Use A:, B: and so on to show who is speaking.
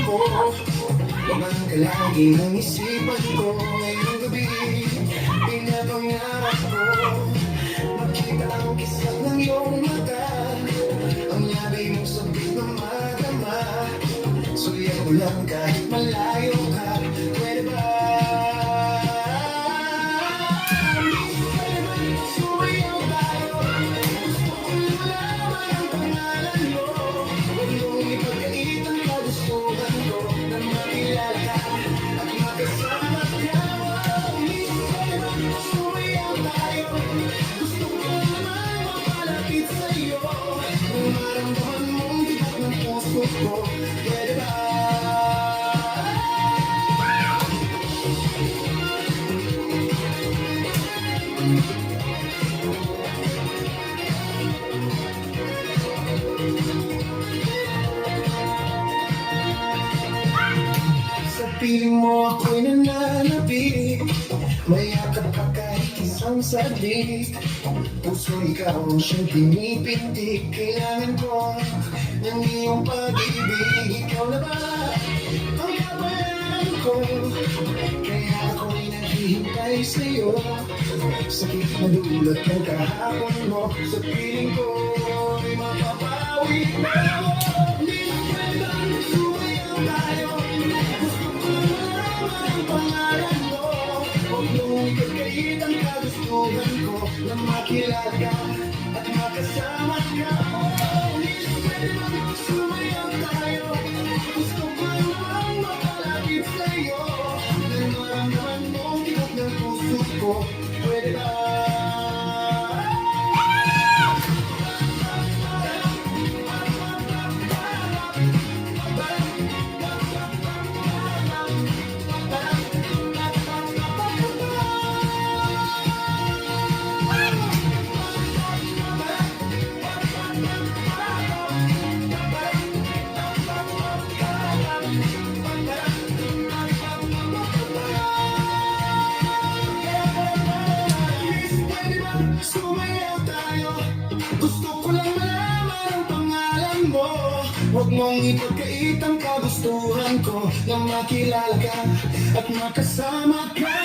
A: mo. Ibang ka lagi ng isipan ko. Ngayong gabi, pinapangarap ko makita ang kisap ng iyong mata, ang labi mong sabit na madama. Sulihan mo lang kahit malayo ka. Pwede ba? Sumayaw tayo. Gusto ko malaman ang pangalan mo. Huwag mong ipagkait ang kagustuhan ko na makilala ka at makasama ka. Sumayaw tayo. Gusto ko naman mapalapit sa'yo. Kung maramdaman mong tibok ng puso ko, pwede ba? Sa piling mo ako'y nananabik, mayakap ka kahit isang saglit. Puso ikaw ang siyang pinipintik. Kailangan ko ng iyong pag-ibig. Ikaw na ba ang kabayan ko? Kaya ako'y naghihintay sa'yo. Sakit na dulot ng kahapon mo. Sa piling ko'y mapapawi na ako. Di na pwedeng sumayaw tayo. Gusto ko malaman ang pangalan mo. Huwag mong ipagkait ang kagustuhan ko na makilala ka at makasama ka. Di na pwedeng sumayaw tayo. Gusto ko naman mapalapit sa'yo. Dahil maramdaman mong tibok ng puso ko. Pwede ba? Sumayaw tayo. Gusto ko lang malaman ang pangalan mo. Huwag mong ipagkait ang kagustuhan ko na makilala ka at makasama ka.